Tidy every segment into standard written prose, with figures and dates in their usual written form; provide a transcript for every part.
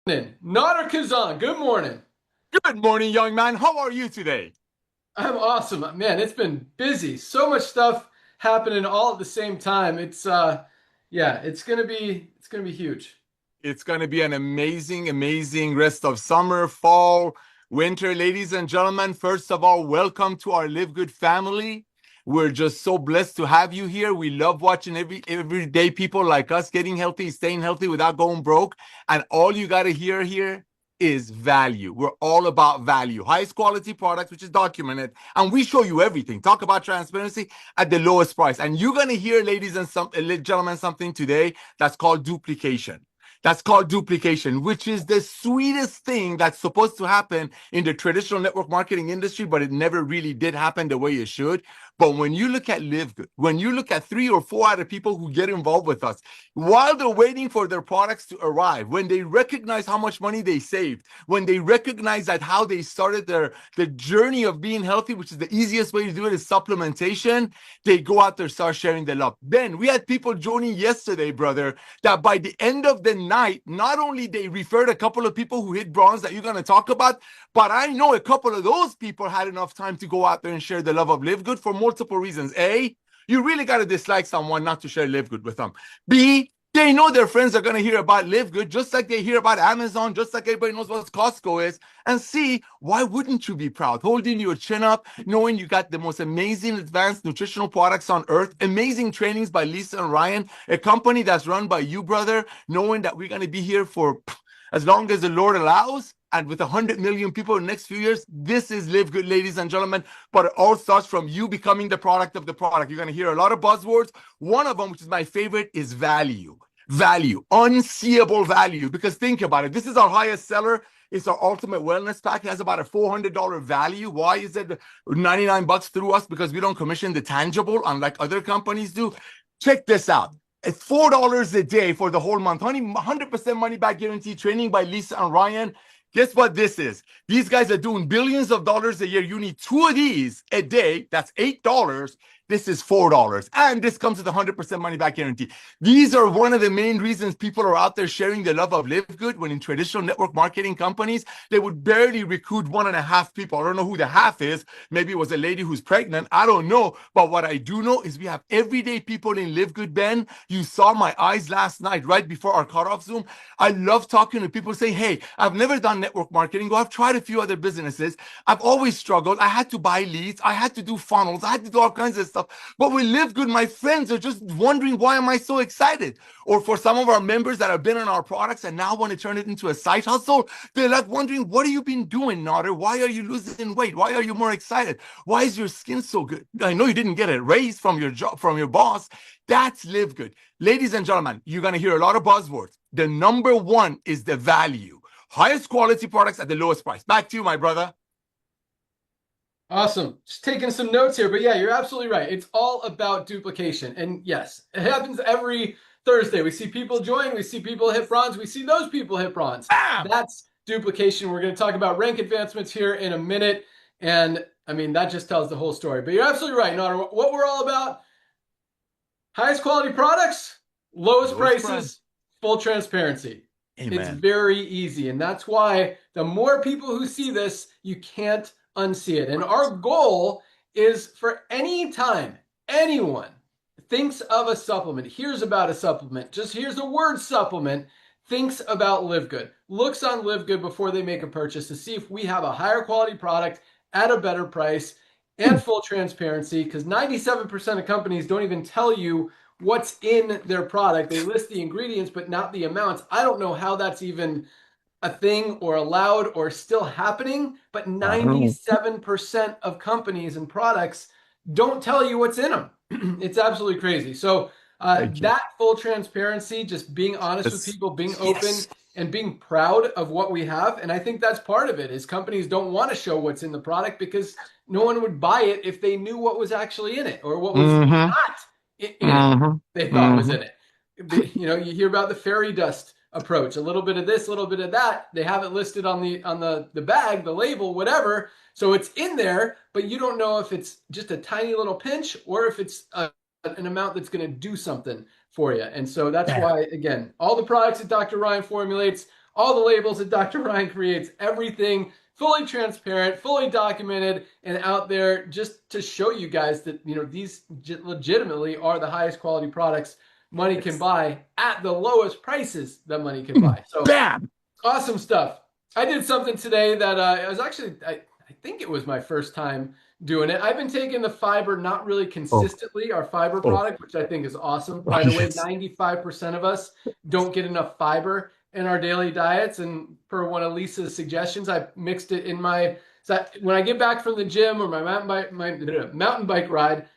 Nader Kazan, good morning. Good morning, young man. How are you today? I'm awesome. Man, it's been busy. So much stuff happening all at the same time. Yeah, it's gonna be huge. It's going to be an amazing, amazing rest of summer, fall, winter. Ladies and gentlemen, first of all, welcome to our Live Good family. We're just so blessed to have you here. We love watching everyday people like us getting healthy, staying healthy without going broke. And all you got to hear here is value. We're all about value, highest quality products, which is documented, and we show you everything. Talk about transparency at the lowest price. And you're going to hear, ladies and gentlemen, something today that's called duplication. That's called duplication, which is the sweetest thing that's supposed to happen in the traditional network marketing industry, but it never really did happen the way it should. But when you look at LiveGood, when you look at 3 or 4 other people who get involved with us, while they're waiting for their products to arrive, when they recognize how much money they saved, when they recognize that how they started the journey of being healthy, which is the easiest way to do it is supplementation, they go out there, start sharing the love. Then we had people joining yesterday, brother, that by the end of the night, not only they referred a couple of people who hit bronze that you're going to talk about, but I know a couple of those people had enough time to go out there and share the love of Live Good for multiple reasons. A, you really got to dislike someone not to share Live Good with them. B, they know their friends are going to hear about Live Good, just like they hear about Amazon, just like everybody knows what Costco is. And C, why wouldn't you be proud? Holding your chin up, knowing you got the most amazing advanced nutritional products on earth, amazing trainings by Lisa and Ryan, a company that's run by you, brother, knowing that we're going to be here for as long as the Lord allows. And with 100 million people in the next few years, this is Live Good, ladies and gentlemen. But it all starts from you becoming the product of the product. You're going to hear a lot of buzzwords. One of them, which is my favorite, is value. Value, unseeable value. Because think about it. This is our highest seller. It's our ultimate wellness pack. It has about a $400 value. Why is it 99 bucks through us? Because we don't commission the tangible, unlike other companies do. Check this out. It's $4 a day for the whole month. 100% money back guarantee training by Lisa and Ryan. Guess what this is? These guys are doing billions of dollars a year. You need 2 of these a day. That's $8. This is $4. And this comes with a 100% money back guarantee. These are one of the main reasons people are out there sharing the love of Live Good, when in traditional network marketing companies, they would barely recruit 1.5 people. I don't know who the half is. Maybe it was a lady who's pregnant. I don't know. But what I do know is we have everyday people in Live Good, Ben. You saw my eyes last night, right before our cutoff Zoom. I love talking to people saying, hey, I've never done network marketing. Well, I've tried a few other businesses. I've always struggled. I had to buy leads. I had to do funnels. I had to do all kinds of stuff. But with Live Good, my friends are just wondering, why am I so excited? Or for some of our members that have been on our products and now want to turn it into a side hustle, they're like wondering, what have you been doing, Nader? Why are you losing weight? Why are you more excited? Why is your skin so good? I know you didn't get a raise from your job, from your boss. That's Live Good. Ladies and gentlemen, you're going to hear a lot of buzzwords. The number one is the value. Highest quality products at the lowest price. Back to you, my brother. Awesome. Just taking some notes here, but yeah, you're absolutely right. It's all about duplication. And yes, it happens every Thursday. We see people join, we see people hit bronze, we see those people hit bronze. Bam! That's duplication. We're going to talk about rank advancements here in a minute. And I mean, that just tells the whole story. But you're absolutely right, Nader. What we're all about: highest quality products, lowest Lowest price. prices, full transparency. It's Amen. very easy. And that's why the more people who see this, you can't unsee it. And our goal is for any time anyone thinks of a supplement, hears about a supplement, just hears the word supplement, thinks about Live Good, looks on Live Good before they make a purchase to see if we have a higher quality product at a better price and full transparency, because 97% of companies don't even tell you what's in their product. They list the ingredients, but not the amounts. I don't know how that's even a thing or allowed or still happening, but I don't know. 97% of companies and products don't tell you what's in them. It's absolutely crazy. So Thank you. that full transparency, just being honest with Yes. people, being open Yes. and being proud of what we have. And I think that's part of it, is companies don't want to show what's in the product because no one would buy it if they knew what was actually in it or what was Mm-hmm. not in it Mm-hmm. they thought was Mm-hmm. in it. You hear about the fairy dust approach, a little bit of this, a little bit of that. They have it listed on the bag, the label, whatever. So it's in there, but you don't know if it's just a tiny little pinch or if it's an amount that's going to do something for you. And so that's Yeah. why, again, all the products that Dr. Ryan formulates all the labels that Dr. Ryan creates, everything fully transparent, fully documented, and out there just to show you guys that, you know, these legitimately are the highest quality products money can buy at the lowest prices that money can buy. So Bam! awesome stuff. I did something today that I was actually, I think it was my first time doing it. I've been taking the fiber not really consistently, our fiber product, which I think is awesome. By the way, 95% of us don't get enough fiber in our daily diets. And per one of Lisa's suggestions, I mixed it in my, so when I get back from the gym or my mountain bike ride,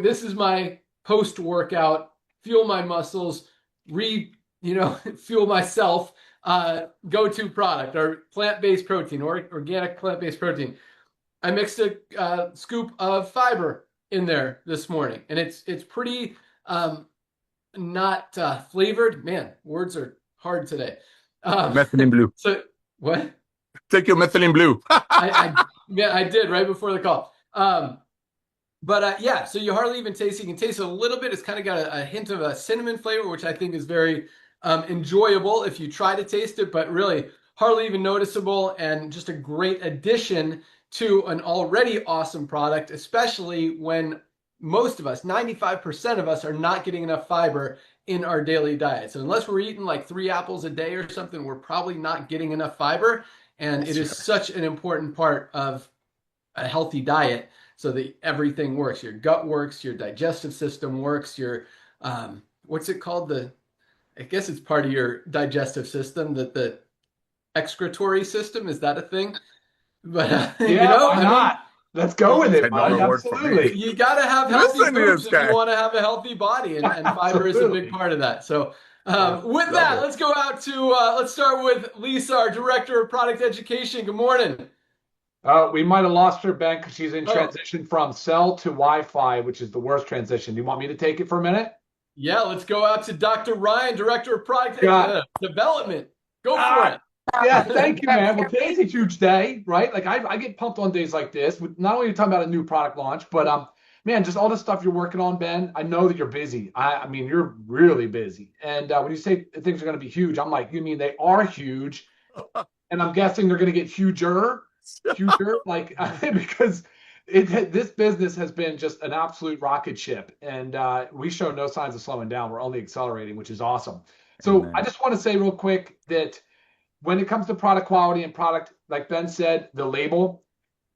this is my post-workout, fuel my muscles, fuel myself go-to product, or plant-based protein, or organic plant-based protein. I mixed a scoop of fiber in there this morning, and it's pretty not flavored. Man, words are hard today. Methylene blue. So what? Take your methylene blue. I did right before the call. Yeah, so you hardly even taste. You can taste it a little bit. It's kind of got a hint of a cinnamon flavor, which I think is very enjoyable if you try to taste it, but really hardly even noticeable, and just a great addition to an already awesome product, especially when most of us, 95% of us, are not getting enough fiber in our daily diet. So unless we're eating like 3 apples a day or something, we're probably not getting enough fiber. And it is such an important part of a healthy diet so that everything works. Your gut works, your digestive system works, your, what's it called? I guess it's part of your digestive system, that the excretory system, is that a thing? But yeah, why not? Let's go with it, Mike. Absolutely. You got to have healthy foods if you want to have a healthy body, and fiber is a big part of that. So with that, let's go out to, let's start with Lisa, our Director of Product Education. Good morning. We might have lost her, Ben, because she's in transition from cell to Wi-Fi, which is the worst transition. Do you want me to take it for a minute? Yeah, let's go out to Dr. Ryan, Director of Product Development. Go for it. Yeah, thank you, man. Well, today's a huge day, right? Like I get pumped on days like this. Not only are you talking about a new product launch, but man, just all the stuff you're working on, Ben. I know that you're busy. I mean, you're really busy. And when you say things are going to be huge, I'm like, you mean they are huge? And I'm guessing they're going to get huger, like because this business has been just an absolute rocket ship, and we show no signs of slowing down. We're only accelerating, which is awesome. So I just want to say real quick that when it comes to product quality and product, like Ben said, the label.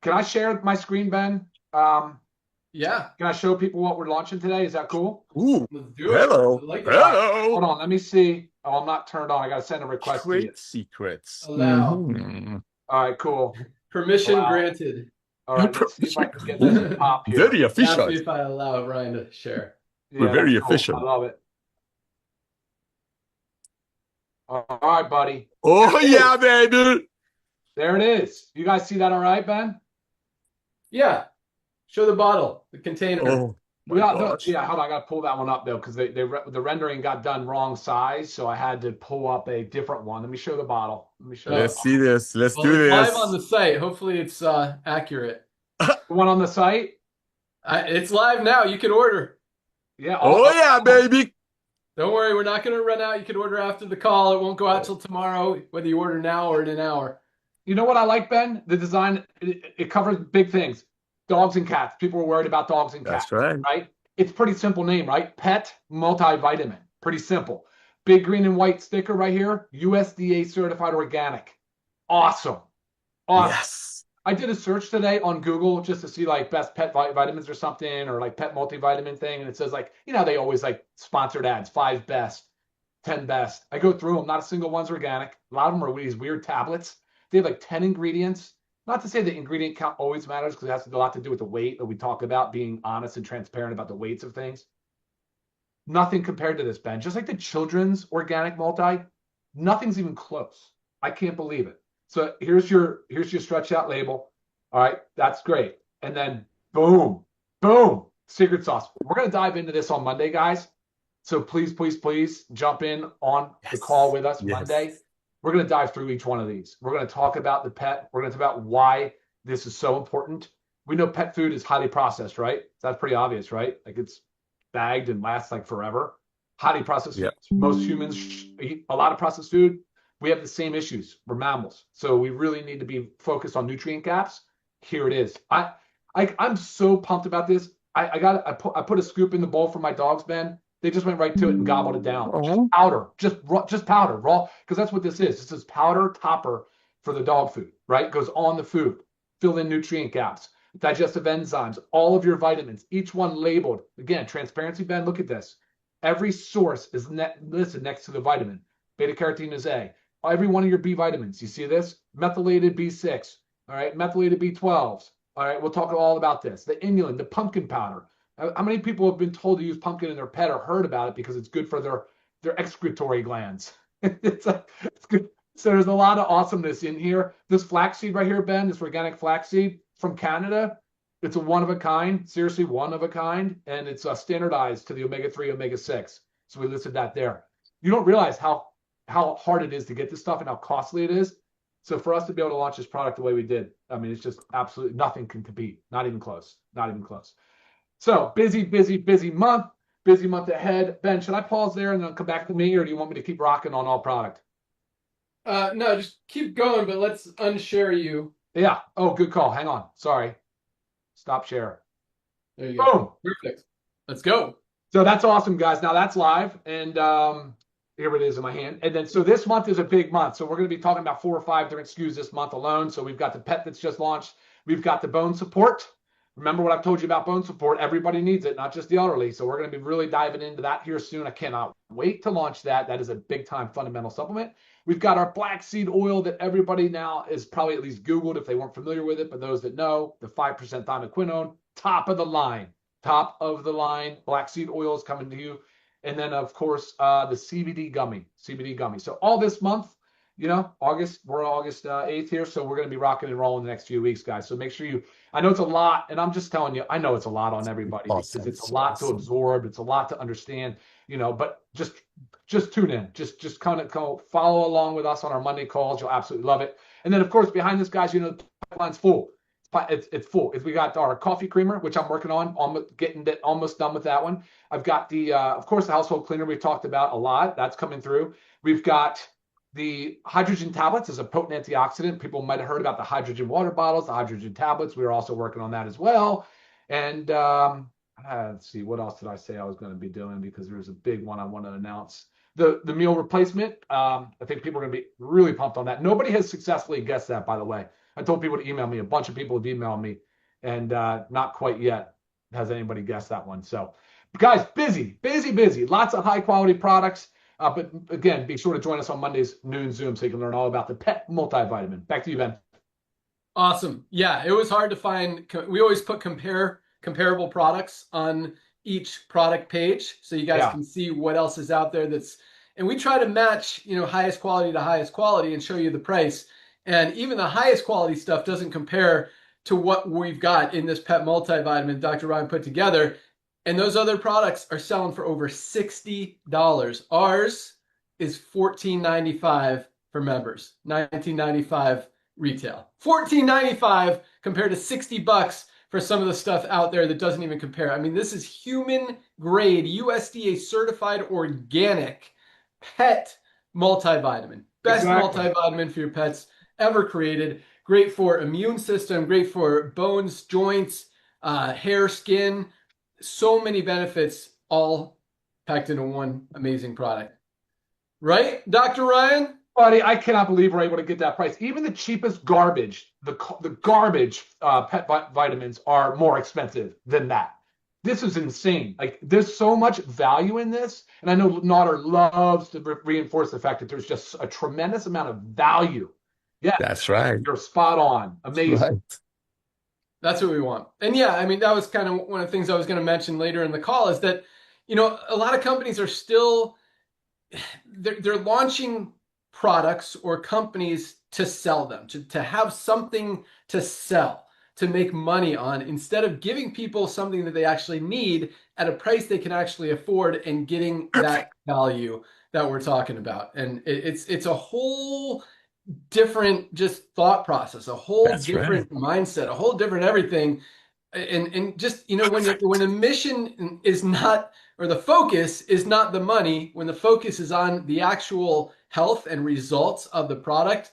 Can I share my screen, Ben? Yeah. Can I show people what we're launching today? Is that cool? Ooh. Let's do it. Hello. Hello. Hold on. Let me see. Oh, I'm not turned on. I got to send a request to you. Great secrets. Allow. All right, cool. Permission granted. All right, let's see if I can get this top here. Very official. Happy if I allow Ryan to share. We're very cool. official. I love it. All right, buddy. Oh, yeah, baby. There it is. You guys see that all right, Ben? Yeah. Show the bottle, the container. Oh, yeah, hold on. I got to pull that one up, though, because the rendering got done wrong size, so I had to pull up a different one. Let me show the bottle. Let's see this. Let's do this. It's live on the site. Hopefully it's accurate. The one on the site? It's live now. You can order. Yeah. Oh, yeah, baby. Don't worry. We're not going to run out. You can order after the call. It won't go out till tomorrow, whether you order now or in an hour. You know what I like, Ben? The design, it covers big things. Dogs and cats. People were worried about dogs and cats. That's right. Right? It's pretty simple name, right? Pet multivitamin. Pretty simple. Big green and white sticker right here. USDA certified organic. Awesome. Yes. I did a search today on Google just to see like best pet vitamins or something, or like pet multivitamin thing. And it says like, you know, they always like sponsored ads, 5 best, 10 best. I go through them. Not a single one's organic. A lot of them are these weird tablets. They have like 10 ingredients. Not to say the ingredient count always matters, because it has a lot to do with the weight that we talk about, being honest and transparent about the weights of things. Nothing compared to this, Ben. Just like the children's organic multi, nothing's even close. I can't believe it. So here's your stretch out label. All right, that's great. And then boom, secret sauce. We're gonna dive into this on Monday, guys. So please jump in on the call with us Monday. We're going to dive through each one of these. We're going to talk about the pet. We're going to talk about why this is so important. We know pet food is highly processed, right? That's pretty obvious, right? Like it's bagged and lasts like forever. Highly processed foods. Most humans eat a lot of processed food. We have the same issues. We're mammals. So we really need to be focused on nutrient gaps. Here it is. I'm so pumped about this. I put a scoop in the bowl for my dogs, Ben. They just went right to it and gobbled it down. Just Oh, powder, just powder, raw, because that's what this is. This is powder topper for the dog food, right? Goes on the food, fill in nutrient gaps, digestive enzymes, all of your vitamins, each one labeled. Again, transparency, Ben, look at this. Every source is listed next to the vitamin. Beta carotene is A. Every one of your B vitamins. You see this? Methylated B6, all right? Methylated B12s. All right, we'll talk all about this. The inulin, the pumpkin powder. How many people have been told to use pumpkin in their pet or heard about it because it's good for their excretory glands? It's good. So there's a lot of awesomeness in here. This flaxseed right here, Ben, this organic flaxseed from Canada, it's a one of a kind, seriously one of a kind, and it's standardized to the omega-3, omega-6. So we listed that there. You don't realize how hard it is to get this stuff and how costly it is. So for us to be able to launch this product the way we did, I mean, it's just absolutely nothing can compete. Not even close. Not even close. So busy month. Busy month ahead. Ben, should I pause there and then come back to me, or do you want me to keep rocking on all product? No, just keep going, but let's unshare you. Yeah. Oh, good call. Hang on. Sorry. Stop share. There you Boom. go. Perfect. Let's go. So that's awesome, guys. Now that's live, and here it is in my hand. And then, so this month is a big month. So we're going to be talking about 4 or 5 different SKUs this month alone. So we've got the pet that's just launched. We've got the bone support. Remember what I've told you about bone support. Everybody needs it, not just the elderly. So we're going to be really diving into that here soon. I cannot wait to launch that. That is a big time fundamental supplement. We've got our black seed oil that everybody now is probably at least Googled if they weren't familiar with it. But those that know, the 5% thiamoquinone, top of the line. Top of the line black seed oil is coming to you. And then, of course, the CBD gummy. So all this month, you know, August, we're August 8th here. So we're going to be rocking and rolling the next few weeks, guys. So make sure I know it's a lot. And I'm just telling you, I know it's a lot on everybody because it's a lot to absorb. It's a lot to understand, you know, but just tune in. Just kind of follow along with us on our Monday calls. You'll absolutely love it. And then, of course, behind this, guys, you know, the pipeline's full. It's full. We got our coffee creamer, which I'm working on, almost done with that one. I've got the, of course, the household cleaner we've talked about a lot. That's coming through. We've got the hydrogen tablets as a potent antioxidant. People might have heard about the hydrogen water bottles, the hydrogen tablets. We are also working on that as well. And let's see, what else did I say I was going to be doing? Because there's a big one I want to announce. The meal replacement. I think people are going to be really pumped on that. Nobody has successfully guessed that, by the way. I told people to email me. A bunch of people have emailed me, and not quite yet has anybody guessed that one. So, guys, busy. Lots of high-quality products. But, again, be sure to join us on Mondays, noon Zoom, so you can learn all about the pet multivitamin. Back to you, Ben. Awesome. Yeah, it was hard to find. We always put comparable products on each product page so you guys can see what else is out there and we try to match, you know, highest quality to highest quality and show you the price. And even the highest quality stuff doesn't compare to what we've got in this pet multivitamin Dr. Ryan put together. And those other products are selling for over $60. Ours is $14.95 for members, $19.95 retail. $14.95 compared to $60 for some of the stuff out there that doesn't even compare. I mean, this is human grade, USDA certified organic pet multivitamin. Best multivitamin for your pets ever created. Great for immune system, great for bones, joints, hair, skin. So many benefits, all packed into one amazing product. Right, Dr. Ryan? Buddy, I cannot believe we're able to get that price. Even the cheapest garbage, the garbage pet vitamins are more expensive than that. This is insane. Like, there's so much value in this. And I know Nodder loves to reinforce the fact that there's just a tremendous amount of value. Yeah, that's right. You're spot on. Amazing. Right. That's what we want. And yeah, I mean, that was kind of one of the things I was going to mention later in the call is that, you know, a lot of companies are still, they're launching products or companies to sell them, to have something to sell, to make money on, instead of giving people something that they actually need at a price they can actually afford and getting that value that we're talking about. And it's a whole different just thought process, a whole different mindset, a whole different everything. And just, you know, when the mission is not, or the focus is not the money, when the focus is on the actual health and results of the product,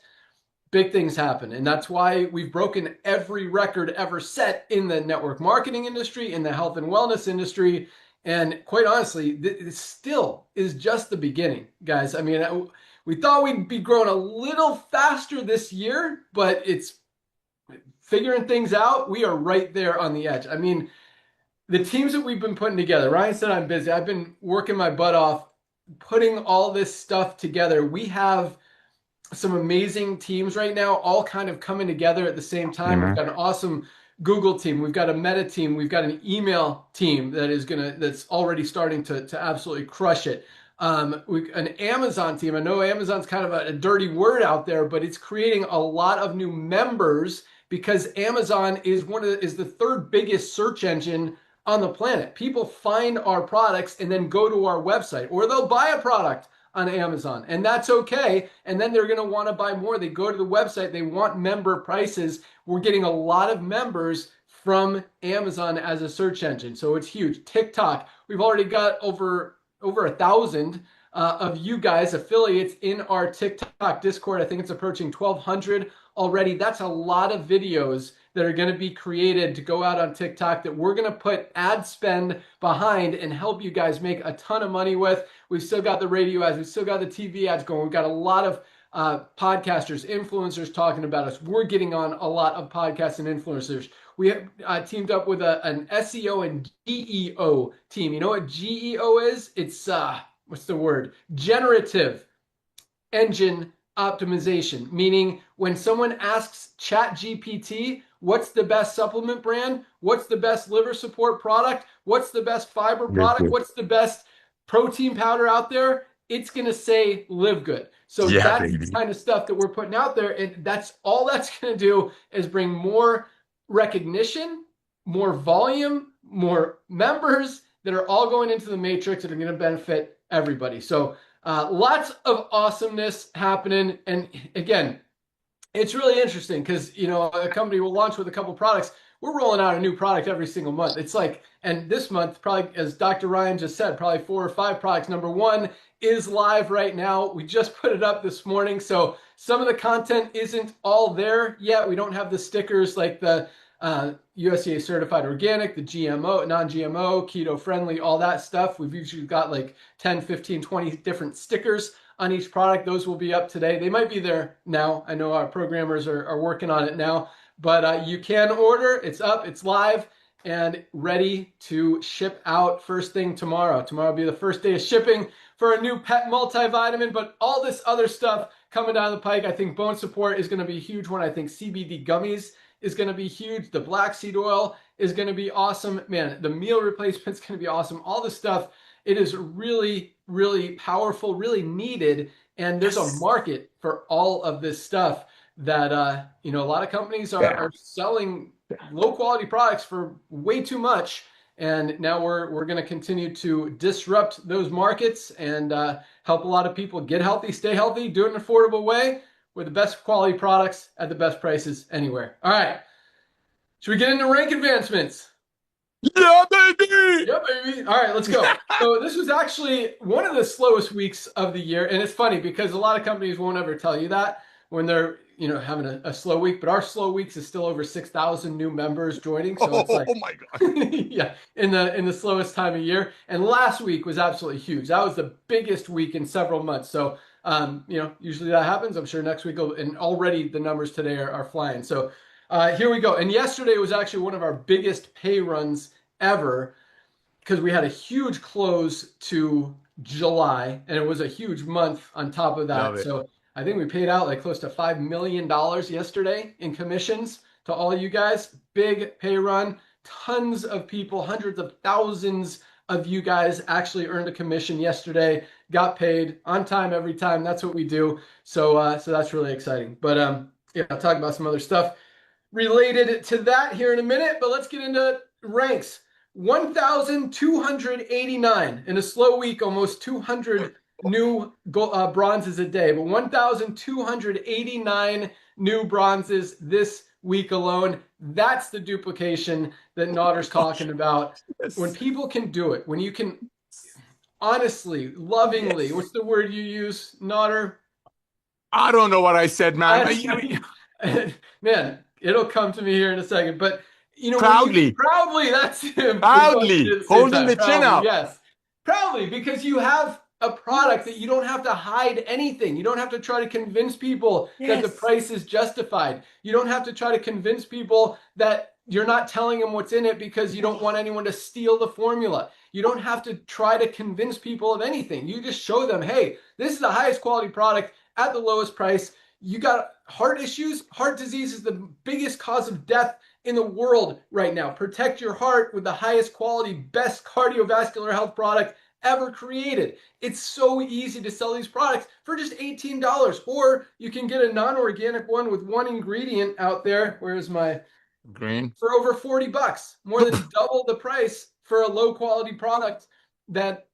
big things happen. And that's why we've broken every record ever set in the network marketing industry, in the health and wellness industry. And quite honestly, this still is just the beginning, guys. I mean, we thought we'd be growing a little faster this year, but it's figuring things out. We are right there on the edge. I mean, the teams that we've been putting together, Ryan said I'm busy. I've been working my butt off putting all this stuff together. We have some amazing teams right now, all kind of coming together at the same time. We've got an awesome Google team. We've got a Meta team. We've got an email team that's already starting to absolutely crush it. An Amazon team. I know Amazon's kind of a dirty word out there, but it's creating a lot of new members because Amazon is the third biggest search engine on the planet. People find our products and then go to our website, or they'll buy a product on Amazon, and that's okay. And then they're going to want to buy more. They go to the website. They want member prices. We're getting a lot of members from Amazon as a search engine, so it's huge. TikTok, we've already got over 1,000 of you guys affiliates in our TikTok Discord. I think it's approaching 1,200 already. That's a lot of videos that are going to be created to go out on TikTok that we're going to put ad spend behind and help you guys make a ton of money with. We've still got the radio ads. We've still got the TV ads going. We've got a lot of podcasters, influencers talking about us. We're getting on a lot of podcasts and influencers. We have teamed up with an SEO and GEO team. You know what GEO is? It's, what's the word? Generative engine optimization, meaning when someone asks ChatGPT, what's the best supplement brand? What's the best liver support product? What's the best fiber product? What's the best protein powder out there? It's going to say LiveGood. So that's the kind of stuff that we're putting out there. And that's all that's going to do is bring more recognition, more volume, more members that are all going into the matrix that are going to benefit everybody. So lots of awesomeness happening. And again, it's really interesting because, you know, a company will launch with a couple products. We're rolling out a new product every single month. It's like, and this month, probably, as Dr. Ryan just said, probably 4 or 5 products. Number 1 is live right now. We just put it up this morning. So some of the content isn't all there yet. We don't have the stickers like the USDA certified organic, the GMO, non-GMO, keto friendly, all that stuff. We've usually got like 10, 15, 20 different stickers on each product. Those will be up today. They might be there now. I know our programmers are working on it now, but you can order. It's up, it's live, and ready to ship out first thing tomorrow. Tomorrow will be the first day of shipping for a new pet multivitamin, but all this other stuff coming down the pike. I think bone support is going to be a huge one. I think CBD gummies is going to be huge. The black seed oil is going to be awesome. Man, the meal replacement is going to be awesome. All this stuff, it is really, really powerful, really needed. And there's a market for all of this stuff that, you know, a lot of companies are selling low quality products for way too much. And now we're going to continue to disrupt those markets and help a lot of people get healthy, stay healthy, do it in an affordable way with the best quality products at the best prices anywhere. All right. Should we get into rank advancements? Yeah, baby. Yeah, baby. All right, let's go. So this was actually one of the slowest weeks of the year. And it's funny because a lot of companies won't ever tell you that when they're, you know, having a slow week, but our slow weeks is still over 6,000 new members joining. So it's like, oh my God. yeah, in the slowest time of year. And last week was absolutely huge. That was the biggest week in several months. So, you know, usually that happens. I'm sure next week, and already the numbers today are flying. So here we go. And yesterday was actually one of our biggest pay runs ever because we had a huge close to July and it was a huge month on top of that. So I think we paid out like close to $5 million yesterday in commissions to all you guys. Big pay run, tons of people, hundreds of thousands of you guys actually earned a commission yesterday, got paid on time every time. That's what we do. So so that's really exciting. But yeah, I'll talk about some other stuff related to that here in a minute, but let's get into ranks. 1,289 in a slow week, almost 200 new bronzes a day, but 1,289 new bronzes this week alone. That's the duplication that Notter's talking about. Yes. When people can do it, when you can honestly, lovingly, what's the word you use, Notter? I don't know what I said, man. Man, it'll come to me here in a second. But you know, when you can Proudly, proudly, that's important proudly at the same holding time. the chin Proudly, up. yes. Proudly, because you have a product that you don't have to hide anything. You don't have to try to convince people that the Yes. price is justified. You don't have to try to convince people that you're not telling them what's in it because you don't want anyone to steal the formula. You don't have to try to convince people of anything. You just show them, hey, this is the highest quality product at the lowest price. You got heart issues. Heart disease is the biggest cause of death in the world right now. Protect your heart with the highest quality, best cardiovascular health product ever created. It's so easy to sell these products for just $18. Or you can get a non-organic one with one ingredient out there. Where's my Green. for over 40 bucks, more than double the price for a low quality product that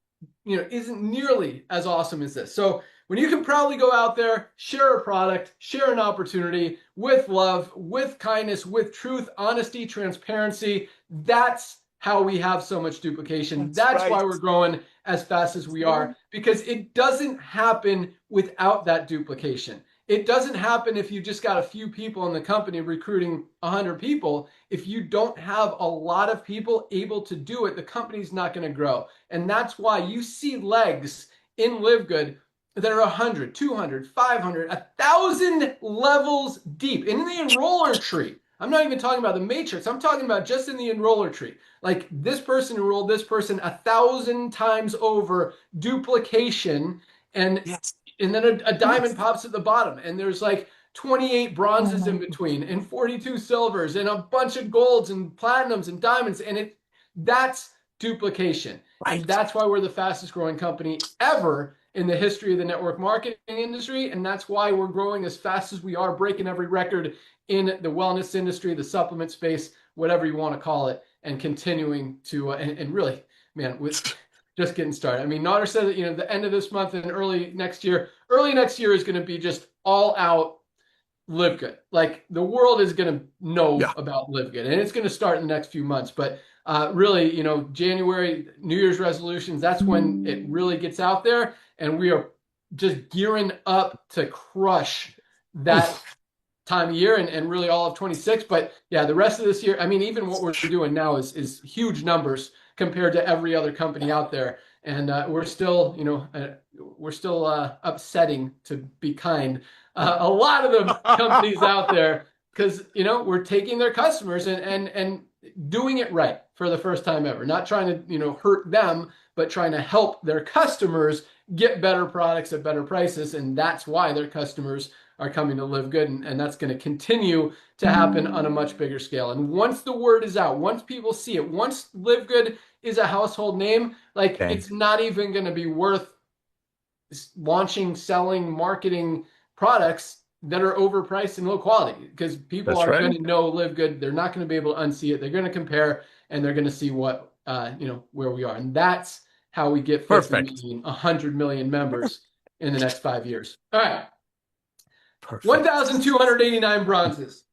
isn't nearly as awesome as this. So when you can proudly go out there, share a product, share an opportunity with love, with kindness, with truth, honesty, transparency, that's how we have so much duplication. That's right. why we're growing as fast as we are, because it doesn't happen without that duplication. It doesn't happen if you just got a few people in the company recruiting 100 people. If you don't have a lot of people able to do it, the company's not going to grow. And that's why you see legs in LiveGood that are 100, 200, 500, 1,000 levels deep in the enroller tree. I'm not even talking about the matrix. I'm talking about just in the enroller tree. Like this person enrolled this person 1,000 times over, duplication, and Yes. and then a diamond pops at the bottom, and there's like 28 bronzes in between, and 42 silvers, and a bunch of golds and platinums and diamonds, and that's duplication. Right. And that's why we're the fastest growing company ever in the history of the network marketing industry. And that's why we're growing as fast as we are, breaking every record in the wellness industry, the supplement space, whatever you want to call it, and continuing to, and really, man, with just getting started. I mean, Nader said that, the end of this month and early next year is going to be just all out LiveGood. Like the world is going to know about LiveGood, and it's going to start in the next few months. But really, January, New Year's resolutions, that's when it really gets out there, and we are just gearing up to crush that time of year and really all of 26. But yeah, the rest of this year, I mean, even what we're doing now is huge numbers compared to every other company out there. And we're still, upsetting, to be kind, a lot of the companies out there, because we're taking their customers and doing it right for the first time ever. Not trying to hurt them, but trying to help their customers get better products at better prices, and that's why their customers are coming to LiveGood, and that's going to continue to happen on a much bigger scale. And once the word is out, once people see it, once LiveGood is a household name, like it's not even going to be worth launching, selling, marketing products that are overpriced and low quality, because people are going to know LiveGood. They're not going to be able to unsee it. They're going to compare, and they're going to see what where we are, and that's how we get 50 million, 100 million members in the next 5 years. All right. 1,289 bronzes,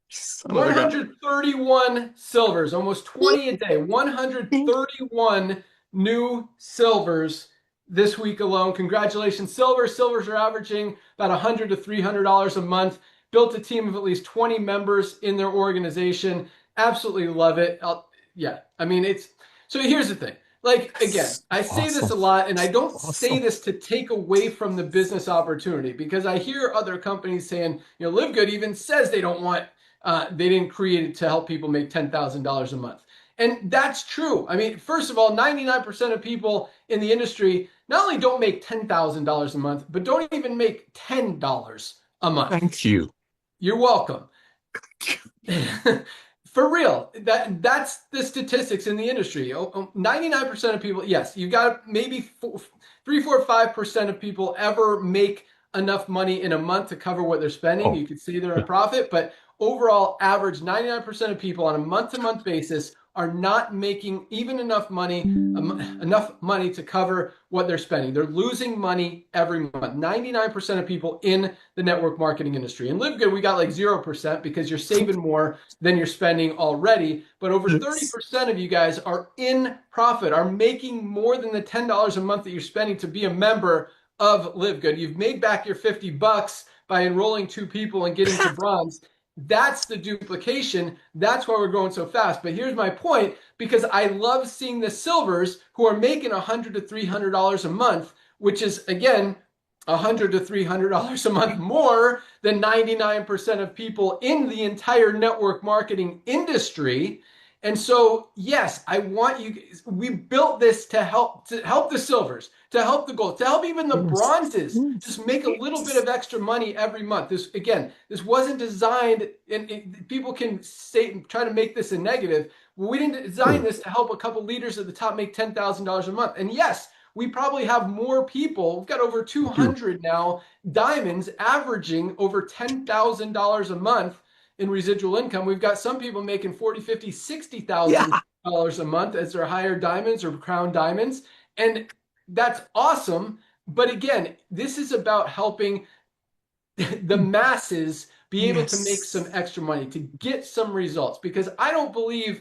131 silvers, almost 20 a day, 131 new silvers this week alone. Congratulations, silvers. Silvers are averaging about $100 to $300 a month. Built a team of at least 20 members in their organization. Absolutely love it. So here's the thing. Like, again, I say this a lot, and I don't say this to take away from the business opportunity, because I hear other companies saying, LiveGood even says they don't want, they didn't create it to help people make $10,000 a month. And that's true. I mean, first of all, 99% of people in the industry not only don't make $10,000 a month, but don't even make $10 a month. Thank you. You're welcome. For real, that's the statistics in the industry. 99% of people, yes, you got maybe 3, 4, 5% of people ever make enough money in a month to cover what they're spending. You could say they're in profit, but overall average 99% of people on a month-to-month basis are not making even enough money to cover what they're spending. They're losing money every month. 99% of people in the network marketing industry. In LiveGood, we got like 0% because you're saving more than you're spending already. But over 30% of you guys are in profit, are making more than the $10 a month that you're spending to be a member of LiveGood. You've made back your 50 bucks by enrolling 2 people and getting to bronze. That's the duplication. That's why we're growing so fast. But here's my point, because I love seeing the silvers who are making $100 to $300 a month, which is, again, $100 to $300 a month more than 99% of people in the entire network marketing industry. And so, yes, I want you. We built this to help the silvers, to help the gold, to help even the bronzes just make a little bit of extra money every month. This wasn't designed, and people can try to make this a negative. Well, we didn't design this to help a couple leaders at the top make $10,000 a month. And yes, we probably have more people. We've got over 200 now diamonds averaging over $10,000 a month in residual income. We've got some people making $40,000, $50,000, $60,000 a month as their higher diamonds or crown diamonds. And that's awesome. But again, this is about helping the masses be able to make some extra money, to get some results. Because I don't believe,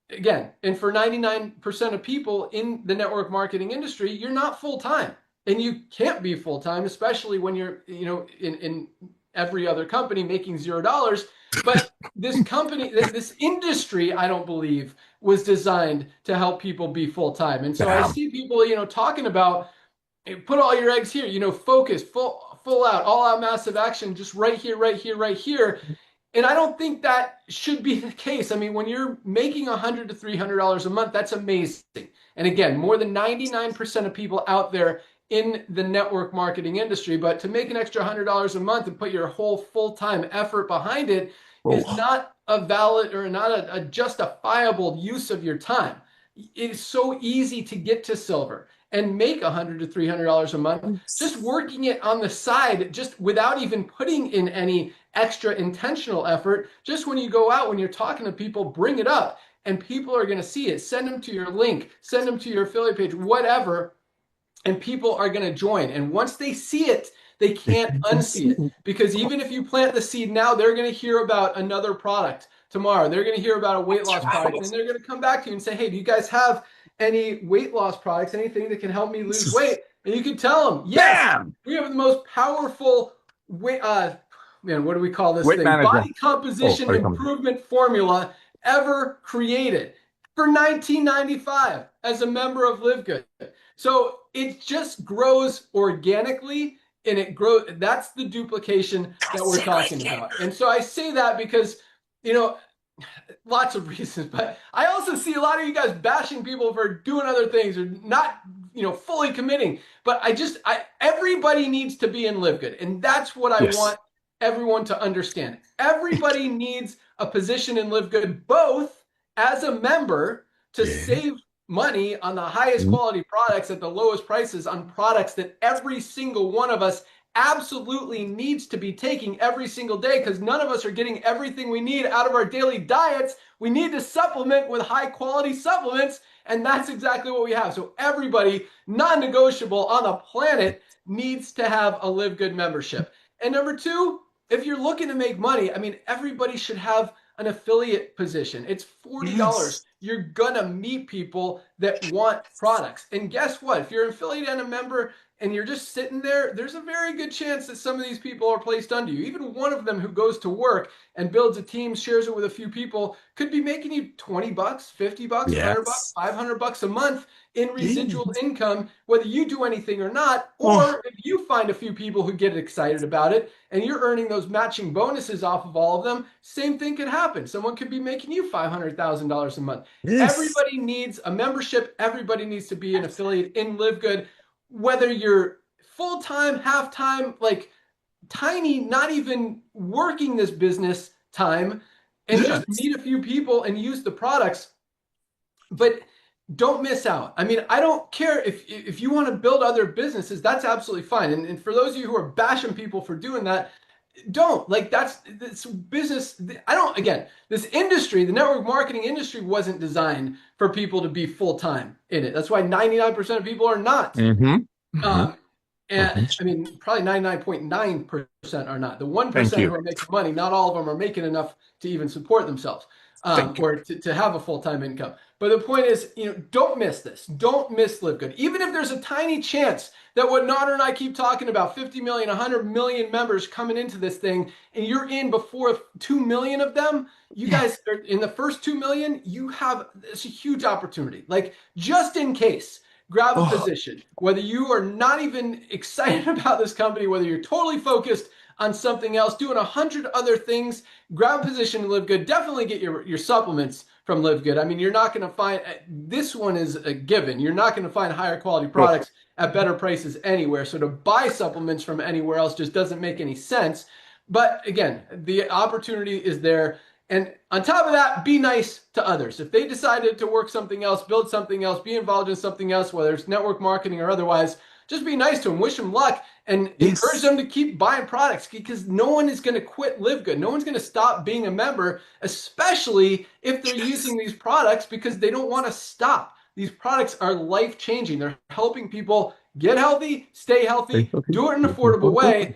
again, and for 99% of people in the network marketing industry, you're not full-time. And you can't be full-time, especially when you're, in every other company making $0. But this company, this industry, I don't believe was designed to help people be full-time. And so I see people, talking about, put all your eggs here, focus, full out, all out massive action, just right here, right here, right here. And I don't think that should be the case. I mean, when you're making $100 to $300 a month, that's amazing. And again, more than 99% of people out there in the network marketing industry, but to make an extra $100 a month and put your whole full-time effort behind it is not a valid or not a justifiable use of your time. It is so easy to get to silver and make $100 to $300 a month, just working it on the side, just without even putting in any extra intentional effort. Just when you go out, when you're talking to people, bring it up, and people are going to see it. Send them to your link, send them to your affiliate page, whatever, and people are going to join. And once they see it, they can't unsee it, because even if you plant the seed now, they're going to hear about another product tomorrow. They're going to hear about a weight loss product, and they're going to come back to you and say, hey, do you guys have any weight loss products, anything that can help me lose weight? And you can tell them, yes, we have the most powerful weight, what do we call this thing? Body composition improvement formula ever created for $19.95 as a member of LiveGood. So it just grows organically, and it grows. That's the duplication that we're talking about. And so I say that because, lots of reasons, but I also see a lot of you guys bashing people for doing other things or not, fully committing. But everybody needs to be in LiveGood, and that's what I want everyone to understand. Everybody needs a position in LiveGood, both as a member to save money on the highest quality products at the lowest prices on products that every single one of us absolutely needs to be taking every single day, because none of us are getting everything we need out of our daily diets. We need to supplement with high quality supplements, and that's exactly what we have. So everybody, non-negotiable on the planet, needs to have a LiveGood membership. And number two, if you're looking to make money, everybody should have an affiliate position. It's $40. You're gonna meet people that want products. And guess what? If you're an affiliate and a member and you're just sitting there, there's a very good chance that some of these people are placed under you. Even one of them who goes to work and builds a team, shares it with a few people, could be making you $20, $50, $100, $500 a month in residual income, whether you do anything or not, or if you find a few people who get excited about it and you're earning those matching bonuses off of all of them, same thing could happen. Someone could be making you $500,000 a month. Everybody needs a membership. Everybody needs to be an affiliate in LiveGood, whether you're full-time, half-time, like tiny, not even working this business time, and just meet a few people and use the products. But don't miss out. I don't care if you want to build other businesses, that's absolutely fine. And for those of you who are bashing people for doing that, don't. This business. This industry, the network marketing industry, wasn't designed for people to be full-time in it. That's why 99% of people are not. And probably 99.9% are not. The 1% who are making money, not all of them are making enough to even support themselves. Thank you. or to have a full-time income. But the point is, don't miss this. Don't miss LiveGood. Even if there's a tiny chance that what Nader and I keep talking about, 50 million, 100 million members coming into this thing, and you're in before 2 million of them, you guys are in the first 2 million, you have this huge opportunity. Like, just in case, grab a position. Whether you are not even excited about this company, whether you're totally focused on something else, doing 100 other things, grab a position in LiveGood. Definitely get your supplements from LiveGood. I mean, you're not going to find, this one is a given. You're not going to find higher quality products at better prices anywhere. So to buy supplements from anywhere else just doesn't make any sense. But again, the opportunity is there. And on top of that, be nice to others. If they decided to work something else, build something else, be involved in something else, whether it's network marketing or otherwise, just be nice to them, wish them luck, and encourage them to keep buying products, because no one is going to quit LiveGood. No one's going to stop being a member, especially if they're using these products, because they don't want to stop. These products are life-changing. They're helping people get healthy, stay healthy, do it in an affordable way.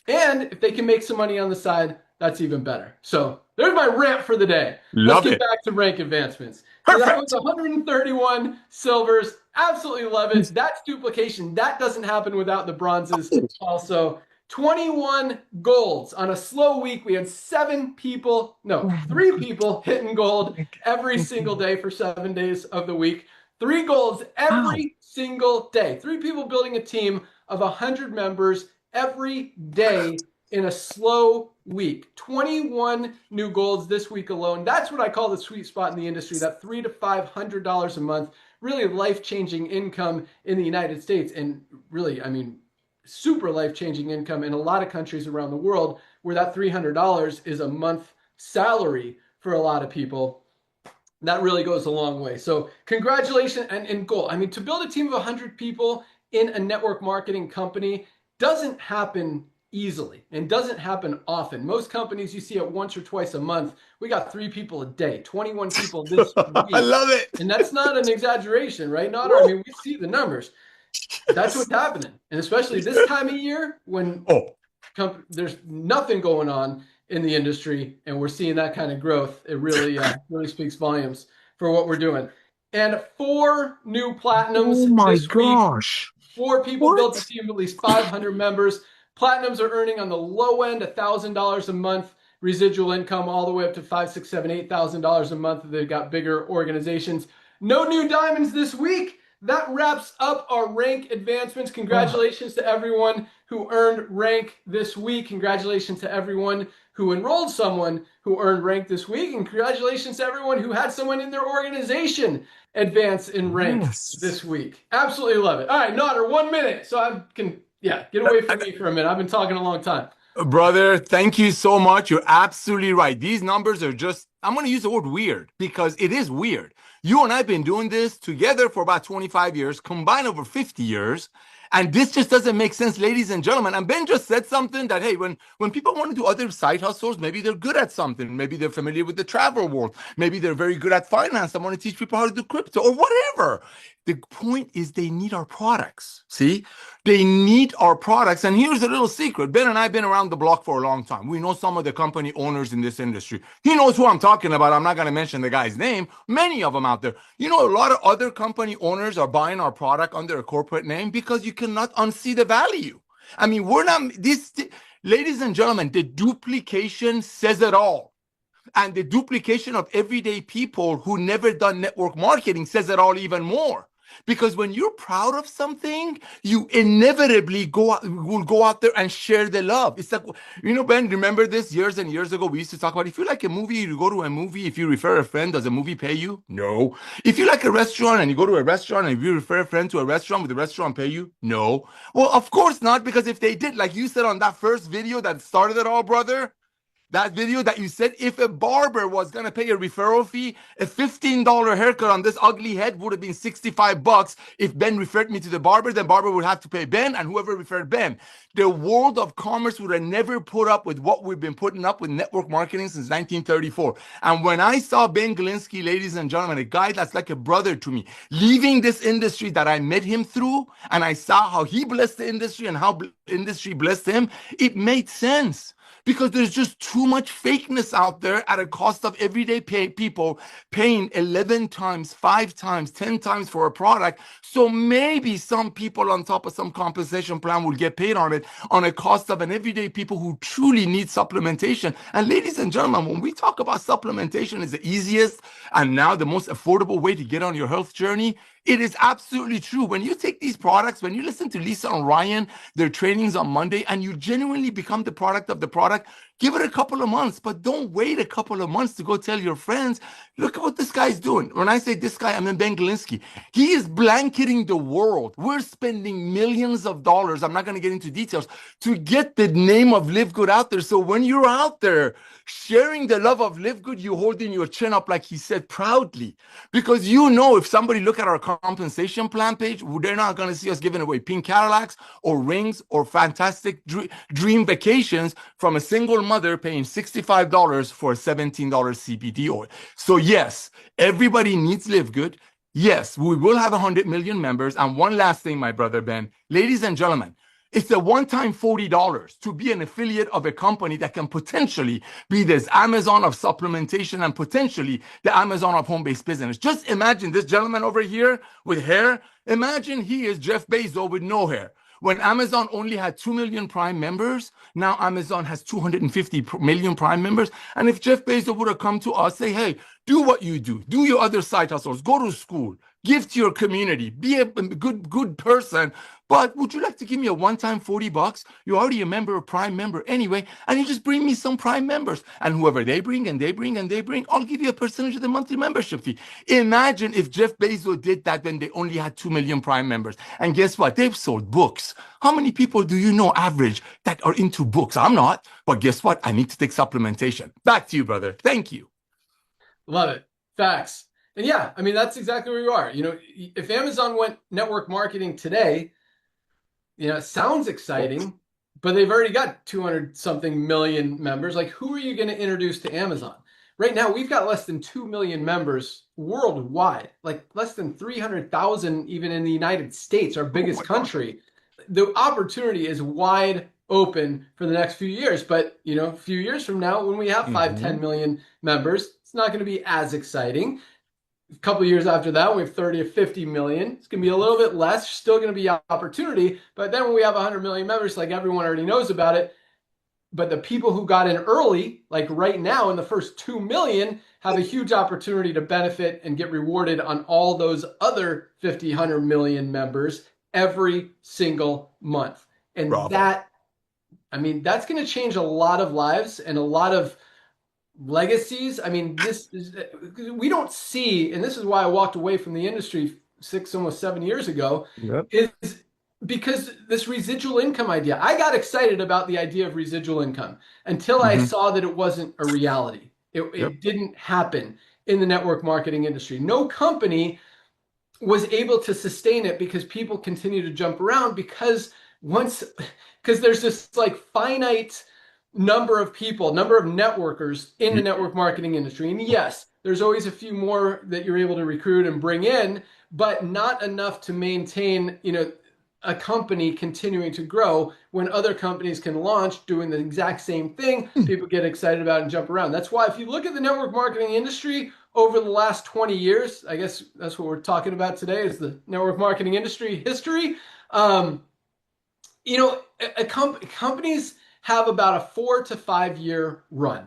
And if they can make some money on the side, that's even better. So there's my rant for the day. Let's get back to rank advancements. So that was 131 silvers. Absolutely love it. That's duplication. That doesn't happen without the bronzes. Also, 21 golds. On a slow week, we had 3 people hitting gold every single day for 7 days of the week. 3 golds every single day. 3 people building a team of 100 members every day in a slow week. 21 new golds this week alone. That's what I call the sweet spot in the industry, that $300 to $500 a month, really life-changing income in the United States. And really, I mean, super life-changing income in a lot of countries around the world, where that $300 is a month salary for a lot of people. That really goes a long way. So congratulations and goal. I mean, to build a team of 100 people in a network marketing company doesn't happen easily and doesn't happen often. Most companies, you see it once or twice a month. We got 3 people a day, 21 people this week. I love it. And that's not an exaggeration, right? Nader, I mean, we see the numbers. That's what's happening. And especially this time of year when there's nothing going on in the industry and we're seeing that kind of growth, it really, really speaks volumes for what we're doing. And 4 new platinums this week. 4 people built a team of at least 500 members. Platinums are earning on the low end $1,000 a month residual income, all the way up to $5,000, $6,000, $7,000, $8,000 a month. They've got bigger organizations. No new diamonds this week. That wraps up our rank advancements. Congratulations to everyone who earned rank this week. Congratulations to everyone who enrolled someone who earned rank this week. And congratulations to everyone who had someone in their organization advance in rank this week. Absolutely love it. All right, Nader, 1 minute. So I can, get away from me for a minute. I've been talking a long time. Brother, thank you so much. You're absolutely right. These numbers are just, I'm going to use the word weird, because it is weird. You and I have been doing this together for about 25 years, combined over 50 years. And this just doesn't make sense, ladies and gentlemen. And Ben just said something that, hey, when people want to do other side hustles, maybe they're good at something. Maybe they're familiar with the travel world. Maybe they're very good at finance. I want to teach people how to do crypto or whatever. The point is they need our products. See, they need our products. And here's a little secret. Ben and I have been around the block for a long time. We know some of the company owners in this industry. He knows who I'm talking about. I'm not going to mention the guy's name. Many of them out there. You know, a lot of other company owners are buying our product under a corporate name because you cannot unsee the value. I mean, we're not, ladies and gentlemen, the duplication says it all. And the duplication of everyday people who never done network marketing says it all even more. Because when you're proud of something, you inevitably will go out there and share the love. It's like, Ben, remember this years and years ago, we used to talk about, if you like a movie, you go to a movie. If you refer a friend, does a movie pay you? No. If you like a restaurant and you go to a restaurant, and if you refer a friend to a restaurant, will the restaurant pay you? No. Well, of course not, because if they did, like you said on that first video that started it all, brother, that video that you said, if a barber was going to pay a referral fee, a $15 haircut on this ugly head would have been $65. If Ben referred me to the barber, then barber would have to pay Ben and whoever referred Ben. The world of commerce would have never put up with what we've been putting up with network marketing since 1934. And when I saw Ben Glinsky, ladies and gentlemen, a guy that's like a brother to me, leaving this industry that I met him through, and I saw how he blessed the industry and how industry blessed him, it made sense. because there's just too much fakeness out there at a cost of everyday people paying 11 times, 5 times, 10 times for a product. So maybe some people on top of some compensation plan will get paid on it on a cost of an everyday people who truly need supplementation. And ladies and gentlemen, when we talk about supplementation is the easiest and now the most affordable way to get on your health journey, it is absolutely true. When you take these products, when you listen to Lisa and Ryan, their trainings on Monday, and you genuinely become the product of the product, give it a couple of months, but don't wait a couple of months to go tell your friends, look at what this guy's doing. When I say this guy, I mean Ben Galinsky. He is blanketing the world. We're spending millions of dollars, I'm not going to get into details, to get the name of LiveGood out there. So when you're out there sharing the love of LiveGood, you're holding your chin up, like he said, proudly. Because you know, if somebody look at our compensation plan page, they're not going to see us giving away pink Cadillacs or rings or fantastic dream vacations from a single mother paying $65 for a $17 CBD oil. So yes, everybody needs LiveGood. Yes, we will have 100 million members. And one last thing, my brother Ben, ladies and gentlemen, it's a one-time $40 to be an affiliate of a company that can potentially be this Amazon of supplementation and potentially the Amazon of home-based business. Just imagine this gentleman over here with hair. Imagine he is Jeff Bezos with no hair. When Amazon only had 2 million Prime members, now Amazon has 250 million Prime members. And if Jeff Bezos would have come to us, say, hey, do what you do your other side hustles, go to school, give to your community, be a good person. But would you like to give me a one-time $40? You're already a member, a Prime member anyway, and you just bring me some Prime members. And whoever they bring, I'll give you a percentage of the monthly membership fee. Imagine if Jeff Bezos did that when they only had 2 million Prime members. And guess what? They've sold books. How many people do you know average that are into books? I'm not. But guess what? I need to take supplementation. Back to you, brother. Thank you. Love it. Facts. And yeah, I mean, that's exactly where you are. You know, if Amazon went network marketing today, you know, it sounds exciting, but they've already got 200 something million members. Like, who are you going to introduce to Amazon? Right now, we've got less than 2 million members worldwide, like less than 300,000 even in the United States, our biggest country. The opportunity is wide open for the next few years. But, you know, a few years from now, when we have 5-10 million members, it's not going to be as exciting. A couple of years after that, we have 30 or 50 million. It's going to be a little bit less, still going to be opportunity. But then when we have 100 million members, like everyone already knows about it. But the people who got in early, like right now in the first 2 million, have a huge opportunity to benefit and get rewarded on all those other 50, 100 million members every single month. And Bravo. that, I mean, that's going to change a lot of lives and a lot of legacies. I mean, this is, we don't see, and this is why I walked away from the industry 6, almost 7 years ago, is because this residual income idea. I got excited about the idea of residual income until I saw that it wasn't a reality. It didn't happen in the network marketing industry. No company was able to sustain it because people continue to jump around because there's this like finite number of people, number of networkers in the network marketing industry. And yes, there's always a few more that you're able to recruit and bring in, but not enough to maintain, you know, a company continuing to grow when other companies can launch doing the exact same thing. People get excited about it and jump around. That's why if you look at the network marketing industry over the last 20 years, I guess that's what we're talking about today is the network marketing industry history. You know, companies have about a 4 to 5 year run.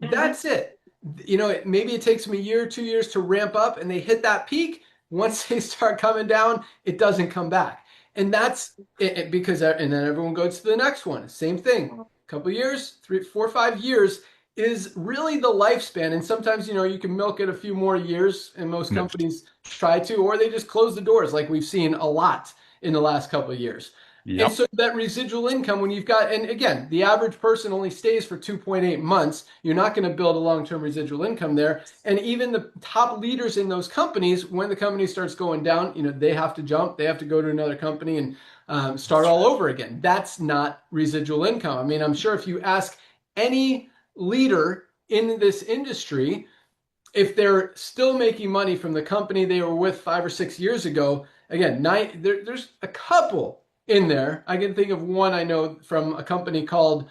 That's it. You know, maybe it takes them a year, 2 years to ramp up and they hit that peak. Once they start coming down, it doesn't come back. And that's it because, and then everyone goes to the next one. Same thing. A couple of years, 3, 4, 5 years is really the lifespan. And sometimes, you know, you can milk it a few more years and most companies try to, or they just close the doors like we've seen a lot in the last couple of years. And so that residual income, when you've got, and again, the average person only stays for 2.8 months. You're not going to build a long-term residual income there. And even the top leaders in those companies, when the company starts going down, you know, they have to jump. They have to go to another company and start all over again. That's not residual income. I mean, I'm sure if you ask any leader in this industry, if they're still making money from the company they were with 5 or 6 years ago, again, there's a couple in there. I can think of one I know from a company called